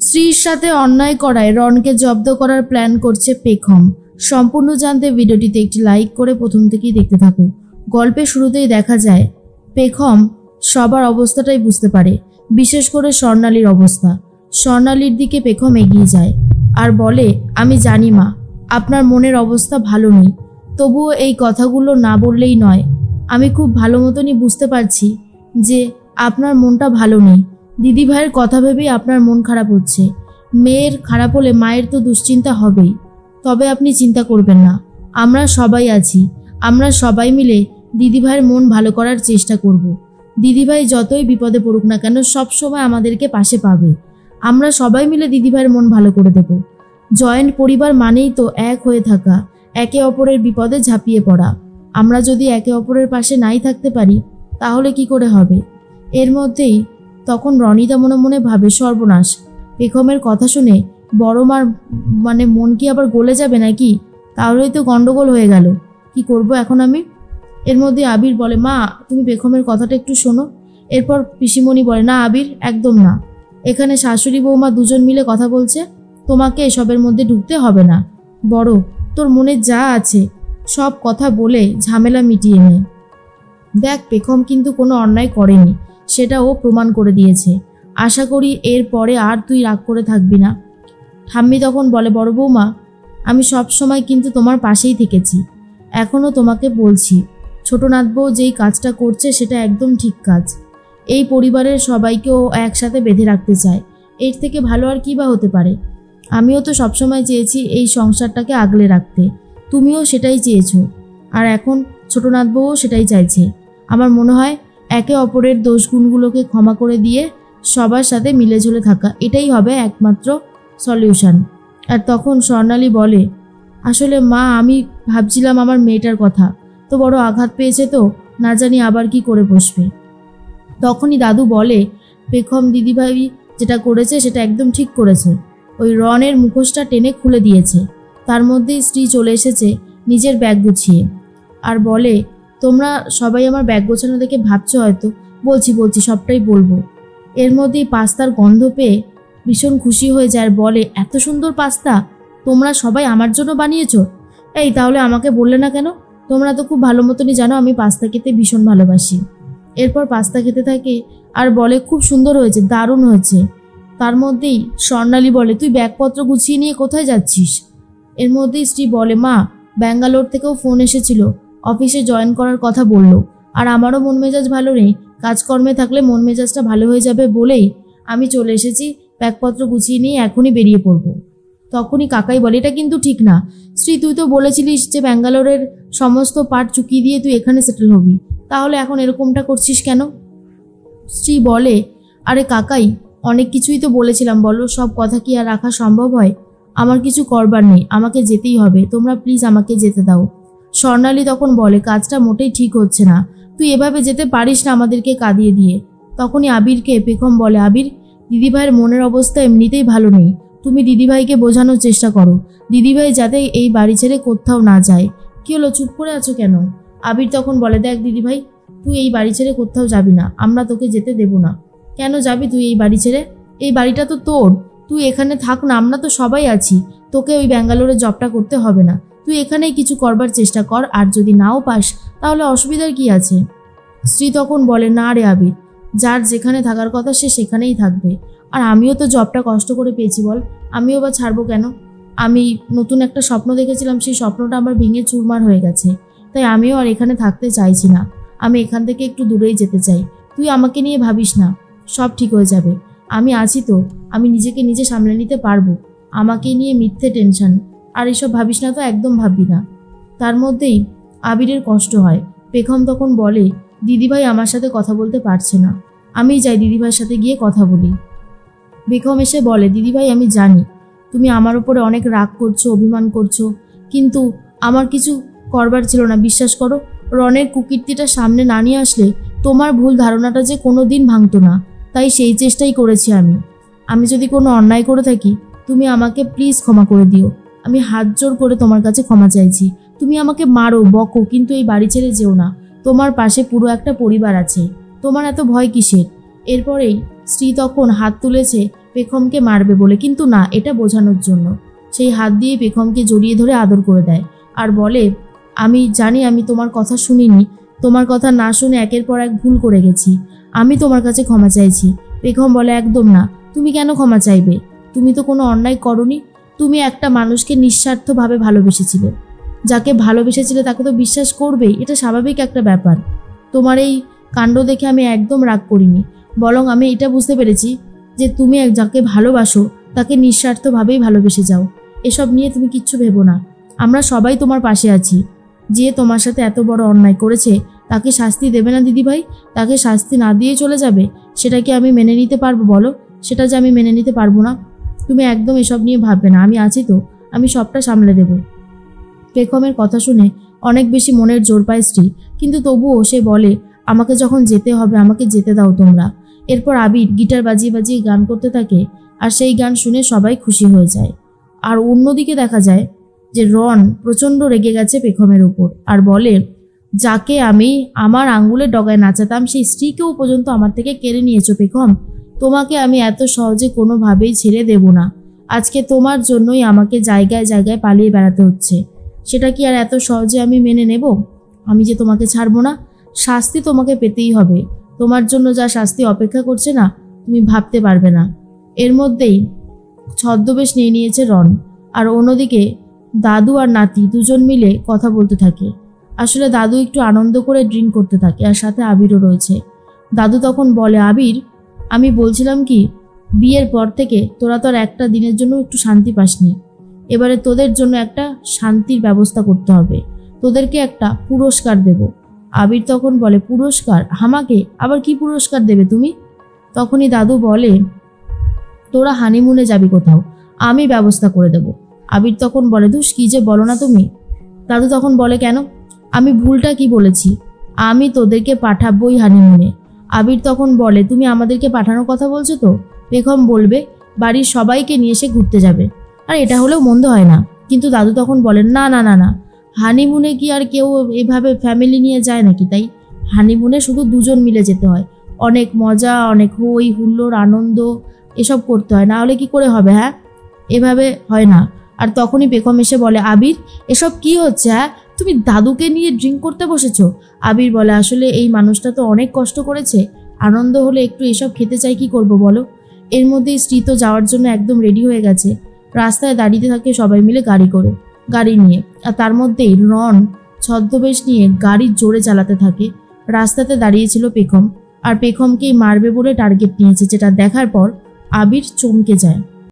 স্ত্রীর সাথে অন্যায় করায় রনকে জব্দ করার প্ল্যান করছে পেখম। সম্পূর্ণ জানতে ভিডিওটিতে একটি লাইক করে প্রথম থেকেই দেখতে থাকো। গল্পের শুরুতেই দেখা যায় পেখম সবার অবস্থাটাই বুঝতে পারে, বিশেষ করে স্বর্ণালীর অবস্থা। স্বর্ণালীর দিকে পেখম এগিয়ে যায় আর বলে, আমি জানি মা, আপনার মনের অবস্থা ভালো নেই, তবুও এই কথাগুলো না বললেই নয়। আমি খুব ভালো মতনই বুঝতে পারছি যে আপনার মনটা ভালো নেই। দিদি ভাইয়ের কথা ভেবেই আপনার মন খারাপ হচ্ছে। মেয়ের খারাপ হলে মায়ের তো দুশ্চিন্তা হবেই। তবে আপনি চিন্তা করবেন না, আমরা সবাই আছি। আমরা সবাই মিলে দিদি ভাইয়ের মন ভালো করার চেষ্টা করব। দিদি ভাই যতই বিপদে পড়ুক না কেন, সব সময় আমাদেরকে পাশে পাবে। আমরা সবাই মিলে দিদি ভাইয়ের মন ভালো করে দেব। জয়েন্ট পরিবার মানেই তো এক হয়ে থাকা, একে অপরের বিপদে ঝাঁপিয়ে পড়া। আমরা যদি একে অপরের পাশে নাই থাকতে পারি তাহলে কি করে হবে? এর মধ্যেই তখন রনিতা মনে মনে ভাবে, সর্বনাশ, পেখমের কথা শুনে বড় মার মন কি আবার গলে যাবে নাকি? তাহলেই তো গন্ডগোল হয়ে গেল। কি করব এখন আমি? এর মধ্যে আবির বলে, মা তুমি পেখমের কথাটা একটু শোনো। এরপর পিসিমণি বলে, না আবির, একদম না। এখানে শাশুড়ি বৌমা দুজন মিলে কথা বলছে, তোমাকে এসবের মধ্যে ঢুকতে হবে না। বড়, তোর মনে যা আছে সব কথা বলে ঝামেলা মিটিয়ে নে। দেখ, পেখম কিন্তু কোনো অন্যায় করেনি, সেটা ও প্রমাণ করে দিয়েছে। আশা করি এর পরে আর তুই রাগ করে থাকবি না। ঠাম্মি তখন বলে, বড় বৌমা, আমি সব সময় কিন্তু তোমার পাশেই থেকেছি, এখনও তোমাকে বলছি, ছোট নাতবউ যেই কাজটা করছে সেটা একদম ঠিক কাজ। এই পরিবারের সবাইকে ও একসাথে বেঁধে রাখতে চায়, এর থেকে ভালো আর কী বা হতে পারে? আমিও তো সবসময় চেয়েছি এই সংসারটাকে আগলে রাখতে, তুমিও সেটাই চেয়েছো, আর এখন ছোট নাতবউও সেটাই চাইছে। আমার মনে হয় একে অপরের দোষগুণগুলোকে ক্ষমা করে দিয়ে সবার সাথে মিলেঝুলে থাকা, এটাই হবে একমাত্র সলিউশন। আর তখন স্বর্ণালী বলে, আসলে মা, আমি ভাবছিলাম আমার মেয়েটার কথা, তো বড় আঘাত পেয়েছে, তো না জানি আবার কি করে বসবে। তখনই দাদু বলে, পেখম দিদিভাই যেটা করেছে সেটা একদম ঠিক করেছে। ওই রনের মুখোশটা টেনে খুলে দিয়েছে। তার মধ্যেই স্ত্রী চলে এসেছে নিজের ব্যাগ গুছিয়ে আর বলে, তোমরা সবাই আমার ব্যাগ গোছানো দেখে ভাবছো হয়তো, বলছি সবটাই বলবো। এর মধ্যেই পাস্তার গন্ধ পেয়ে ভীষণ খুশি হয়ে যায় আর বলে, এত সুন্দর পাস্তা তোমরা সবাই আমার জন্য বানিয়েছো? এই তাহলে আমাকে বললে না কেন? তোমরা তো খুব ভালো মতনই জানো আমি পাস্তা খেতে ভীষণ ভালোবাসি। এরপর পাস্তা খেতে থাকে আর বলে, খুব সুন্দর হয়েছে, দারুণ হয়েছে। তার মধ্যেই স্বর্ণালী বলে, তুই ব্যাগপত্র গুছিয়ে নিয়ে কোথায় যাচ্ছিস? এর মধ্যেই স্ত্রী বলে, মা, ব্যাঙ্গালোর থেকেও ফোন এসেছিল, অফিসে জয়েন করার কথা বলল। আর আমারও মন মেজাজ ভালো নেই, কাজকর্মে থাকলে মন মেজাজটা ভালো হয়ে যাবে বলেই আমি চলে এসেছি, ব্যাগপত্র গুছিয়ে নিয়ে এখনই বেরিয়ে পড়ব। তখনই কাকাই বলে, এটা কিন্তু ঠিক না। স্ত্রী, তুই তো বলেছিলিস যে ব্যাঙ্গালোরের সমস্ত পার্ট চুকিয়ে দিয়ে তুই এখানে সেটেল হবি, তাহলে এখন এরকমটা করছিস কেন? স্ত্রী বলে, আরে কাকাই, অনেক কিছুই তো বলেছিলাম, বলো, সব কথা কি আর রাখা সম্ভব হয়? আমার কিছু করবার নেই, আমাকে যেতেই হবে, তোমরা প্লিজ আমাকে যেতে দাও। স্বর্ণালী তখন বলে, কাজটা মোটেই ঠিক হচ্ছে না, তুই এভাবে যেতে পারিস না আমাদেরকে কাঁদিয়ে দিয়ে। তখনই আবিরকে পেখম বলে, আবির, দিদিভাইয়ের মনের অবস্থা এমনিতেই ভালো নেই, তুমি দিদিভাইকে বোঝানোর চেষ্টা করো, দিদিভাই যাতে এই বাড়ি ছেড়ে কোথাও না যায়। কি হলো, চুপ করে আছো কেন? আবির তখন বলে, দেখ দিদিভাই, তুই এই বাড়ি ছেড়ে কোথাও যাবি না, আমরা তোকে যেতে দেব না। কেন যাবি তুই এই বাড়ি ছেড়ে? এই বাড়িটা তো তোর, তুই এখানে থাক না, আমরা তো সবাই আছি, তোকে ওই ব্যাঙ্গালোরে জবটা করতে হবে না, তুই এখানেই কিছু করবার চেষ্টা কর, আর যদি নাও পাস তাহলে অসুবিধার কি আছে? স্ত্রী তখন বলে, না রে আবির, যার যেখানে থাকার কথা সে সেখানেই থাকবে, আর আমিও তো জবটা কষ্ট করে পেয়েছি, বল, আমিও বা ছাড়বো কেন? আমি নতুন একটা স্বপ্ন দেখেছিলাম, সেই স্বপ্নটা আমার ভেঙে চুরমার হয়ে গেছে, তাই আমিও আর এখানে থাকতে চাইছি না, আমি এখান থেকে একটু দূরেই যেতে চাই। তুই আমাকে নিয়ে ভাবিস না, সব ঠিক হয়ে যাবে, আমি আছি তো, আমি নিজেকে নিজে সামলে নিতে পারবো। আমাকে নিয়ে মিথ্যে টেনশন আর এসব ভাবিস না তো, একদম ভাববি না। তার মধ্যেই আবিরের কষ্ট হয়। পেখম তখন বলে, দিদিভাই আমার সাথে কথা বলতে পারছে না, আমি যাই দিদিভাইয়ের সাথে গিয়ে কথা বলি। পেখম এসে বলে, দিদিভাই, আমি জানি তুমি আমার উপরে অনেক রাগ করছো, অভিমান করছো, কিন্তু আমার কিছু করবার ছিল না, বিশ্বাস করো। রনের কুকীর্তিটা সামনে না নিয়ে আসলে তোমার ভুল ধারণাটা যে কোনো দিন ভাঙতো না, তাই সেই চেষ্টাই করেছি আমি যদি কোনো অন্যায় করে থাকি তুমি আমাকে প্লিজ ক্ষমা করে দিও, আমি হাত জোর করে তোমার কাছে ক্ষমা চাইছি। তুমি আমাকে মারো, বকো, কিন্তু এই বাড়ি ছেড়ে যেও না, তোমার পাশে পুরো একটা পরিবার আছে, তোমার এত ভয় কিসের? এরপরেই স্ত্রী তখন হাত তুলেছে পেখমকে মারবে বলে, কিন্তু না, এটা বোঝানোর জন্য। সেই হাত দিয়ে পেখমকে জড়িয়ে ধরে আদর করে দেয় আর বলে, আমি জানি আমি তোমার কথা শুনিনি, তোমার কথা না শুনে একের পর এক ভুল করে গেছি, আমি তোমার কাছে ক্ষমা চাইছি। পেখম বলে, একদম না, তুমি কেন ক্ষমা চাইবে? তুমি তো কোনো অন্যায় করনি। তুমি একটা মানুষকে নিঃস্বার্থভাবে ভালোবেসেছিলে, যাকে ভালোবেসেছিলে তাকে তো বিশ্বাস করবেই, এটা স্বাভাবিক একটা ব্যাপার। তোমার এই কাণ্ড দেখে আমি একদম রাগ করিনি, বরং আমি এটা বুঝতে পেরেছি যে তুমি যাকে ভালোবাসো তাকে নিঃস্বার্থভাবেই ভালোবেসে যাও। এসব নিয়ে তুমি কিচ্ছু ভেবো না, আমরা সবাই তোমার পাশে আছি। যে তোমার সাথে এত বড় অন্যায় করেছে তাকে শাস্তি দেবে না দিদিভাই? তাকে শাস্তি না দিয়ে চলে যাবে? সেটা কি আমি মেনে নিতে পারবো বলো? সেটা যে আমি মেনে নিতে পারবো না? তুমি একদম এসব নিয়ে ভাববে না, আমি আছি তো, আমি সবটা সামলে দেব। পেখমের কথা শুনে অনেক বেশি মনের জোর পায় স্ত্রী, কিন্তু তবুও সে বলে, আমাকে যখন যেতে হবে আমাকে যেতে দাও তোমরা। এরপর আবির গিটার বাজিয়ে বাজিয়ে গান করতে থাকে, আর সেই গান শুনে সবাই খুশি হয়ে যায়। আর অন্যদিকে দেখা যায় যে রন প্রচণ্ড রেগে গেছে পেখমের উপর আর বলে, যাকে আমি আমার আঙ্গুলের ডগায় নাচাতাম সেই স্ত্রীকেও পর্যন্ত আমার থেকে কেড়ে নিয়েছো পেখম। তোমাকে আমি এত সহজে কোনোভাবেই ছেড়ে দেব না। আজকে তোমার জন্যই আমাকে জায়গায় জায়গায় পালিয়ে বেড়াতে হচ্ছে, সেটা কি আর এত সহজে আমি মেনে নেব? আমি যে তোমাকে ছাড়বো না, শাস্তি তোমাকে পেতেই হবে। তোমার জন্য যা শাস্তি অপেক্ষা করছে না, তুমি ভাবতে পারবে না। এর মধ্যেই ছদ্মবেশ নিয়ে নিয়েছে রন, আর অন্যদিকে দাদু আর নাতি দুজন মিলে কথা বলতে থাকে। আসলে দাদু একটু আনন্দ করে ড্রিঙ্ক করতে থাকে, আর সাথে আবিরও রয়েছে। দাদু তখন বলে, আবির, আমি বলছিলাম কি, বিয়ের পর থেকে তোরা তো আর একটা দিনের জন্য একটু শান্তি পাসনি, এবারে তোদের জন্য একটা শান্তির ব্যবস্থা করতে হবে, তোদেরকে একটা পুরস্কার দেব। আবির তখন বলে, পুরস্কার? আমাকে আবার কি পুরস্কার দেবে তুমি? তখনই দাদু বলে, তোরা হানিমুনে যাবি কোথাও, আমি ব্যবস্থা করে দেব। আবির তখন বলে, ধুস, কি যে বলো না তুমি। দাদু তখন বলে, কেন, আমি ভুলটা কি বলেছি? আমি তোদেরকে পাঠাবোই হানিমুনে। আবির তখন বলে, তুমি আমাদেরকে পাঠানোর কথা বলছো তো? পেখম বলবে বাড়ির সবাইকে নিয়ে এসে ঘুরতে যাবে, আর এটা হলেও মন্দ হয় না। কিন্তু দাদু তখন বলেন, না না না না, হানিমুনে কি আর কেউ এভাবে ফ্যামিলি নিয়ে যায় নাকি? তাই হানিমুনে শুধু দুজন মিলে যেতে হয়, অনেক মজা, অনেক হই হুল্লোড়, আনন্দ এসব করতে হয়, না হলে কি করে হবে? হ্যাঁ, এভাবে হয় না। আর তখনই পেখম এসে বলে, আবির, এসব কি হচ্ছে? হ্যাঁ, তুমি দাদুকে নিয়ে ড্রিঙ্ক করতে বসেছো? আবির বলে, আসলে এই মানুষটা তো অনেক কষ্ট করেছে, আনন্দ হলে একটু এসব খেতে চাই, কি করব বলো? এর মধ্যেই স্ত্রী তো যাওয়ার জন্য একদম রেডি হয়ে গেছে, রাস্তায় দাঁড়িয়ে থাকে সবাই মিলে গাড়ি নিয়ে। আর তার মধ্যেই রন ছদ্মবেশ নিয়ে গাড়ি জোরে চালাতে থাকে। রাস্তাতে দাঁড়িয়েছিল পেখম, আর পেখমকেই মারবে বলে টার্গেট নিয়েছে, যেটা দেখার পর আবির চমকে যায়।